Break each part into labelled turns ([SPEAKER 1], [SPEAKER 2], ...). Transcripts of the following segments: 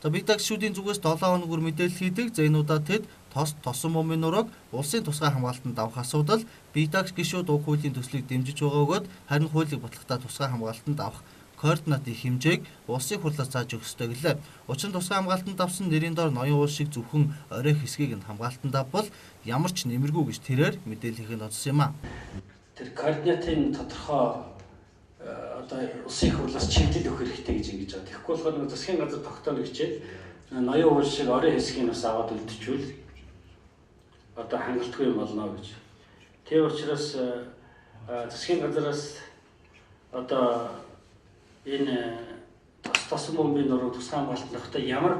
[SPEAKER 1] За бие даагчдын зүгээс 7 хоног бүр мэдээлэл хийдэг. За энэ удаа тэд тосон бомбын нурууг улсын тусгай хамгаалтанд авах асуудал бие даагч гишүүд уг хуулийн төслийг дэмжиж байгаа бөгөөд харин хуулийг батлахдаа тусгай хамгаалтанд авах координатын хэмжээг улсын хурлаас зааж өгөх ёстой гэлээ. Учир нь тусгай хамгаалтанд авсан нэрийн доор ноён уул шиг зөвхөн орой хэсгийг нь хамгаалтанд авбал ямар ч нэмэргүй гэж тэрээр мэдээлэл хийхэд онцсон юм а.
[SPEAKER 2] Тэр координатын тодорхой одоо улсын хурлаас чиглэл өгөх хэрэгтэй гэж ингэж байна. Тэгэхгүй болохоор нэг засгийн газар тогтооно гэчээд ноён уул шиг орой хэсгийг бас аваад үлдчихвэл одоо хангалтгүй юм болно гэж. Тийм учраас засгийн газараас одоо энэ тосон бомбын нурууг тусгай хамгаалтанд авахдаа ямар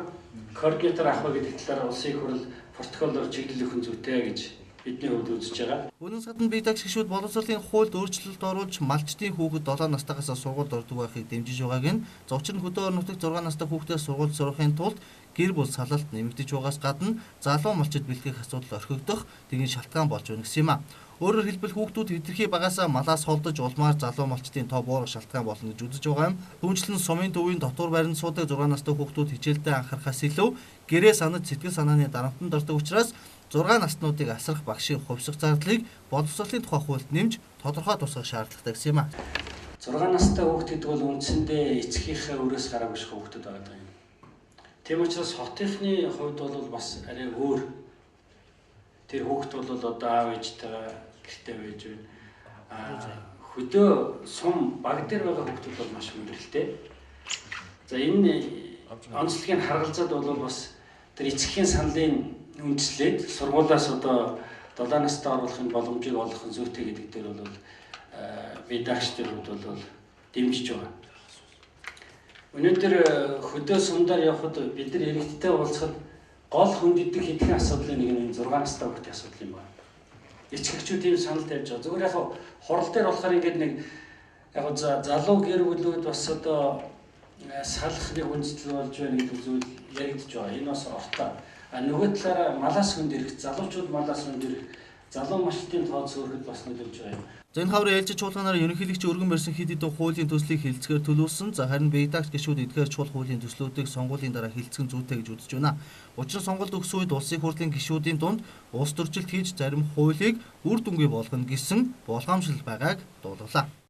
[SPEAKER 2] координатор авах гэдэг талаар улсын хурл протоколоор чиглэл өгөх зүйтэй гэж бидний хувьд үзэж байгаа.
[SPEAKER 1] Үүнээс гадна бие даагч гишүүд боловсролын хуульд өөрчлөлт оруулж малчдын хүүхэд 7 настайгаас сургуульд ордог байхыг дэмжиж байгааг нь учир нь хөдөө орон нутагт 6 настай хүүхдээс сургуульд сурахын тулд гэр бүл салалт нэмэгдэж байгаас гадна залуу малчид бэлтгэх асуудал орхигдох тэгин шалтгаан болж байна гэсэн юм а. Өөрөөр хэлбэл хүүхдүүд хэтэрхий багасаа малаас холдож улмаар залуу малчдын тоо буурах шалтгаан болно гэж үзэж байгаа юм. Түүнчлэн сумын төвийн дотор баринд суудаг 6 настай хүүхдүүд хичээлдээ анхаарахаас илүү гэрээ санаж сэтгэл санааны дарамтанд ордог учраас 6 наснуудыг асрах багшийн хувьсах зардлыг боловсролын тухай хуульд нэмж тодорхой тусгах шаардлагатай гэсэн юм а.
[SPEAKER 2] 6 настай хүүхд гэдэг бол үндсэндээ эцгийнхээ өрөөс гараагүй шиг хүүхдүүд байгаа юм. Тийм учраас хотынхны хувьд бол бас арай өөр. Тэр хүүхд бол одоо аав ээжтэйгээ гэртээ байж байна. Хөдөө сум баг дээр байгаа хүүхдүүд бол маш хүндрэлтэй. За энэ онцлогийг харгалзаад бол бас тэр эцгийн саналын үндэслээд сургуулиас одоо 7 настай оруулахын боломжийг олгох нь зүйтэй гэдэг дээр бол бие даагчдын хувьд бол дэмжиж байгаа. Өнөөдөр хөдөө сумдаар явхад бид нар иргэдтэй уулзахад гол хүндэдэг хэдхэн асуудлын нэг нь 6 настай хүүхдийн асуудал юм байна. Эцэгчүүд ийм санал тавьж байгаа. Зүгээр яг хурал дээр болохоор ингээд нэг яг залуу гэр бүлүүд бас одоо салах нэг үндэслэл болж байна гэдэг зүйл яригдж байгаа. Энэ бас ортой. Нөгөө талаараа малаас хүнд ирэх, залуучууд малаас хүнд ирэх, залуу малчдын тоо зөөрөхөд бас нөлөөлж байгаа юм.
[SPEAKER 1] За энэ хаврын ээлжид чуулганаар ерөнхийлөгч өргөн барьсан хэд хэдэн хуулийн төслийг хэлцгээр төлөвлөсөн. За харин бие даагч гишүүд эдгээр чухал хуулийн төслүүдийг сонгуулийн дараа хэлцгэн зүйтэй гэж үзэж байна. Учир нь сонголт өгсөн үед улсын хурлын гишүүдийн дунд улс төржилт хийж зарим хуулийг үр дүнгүй болгоно гэсэн болгоомжлол байгааг дуулуулаа.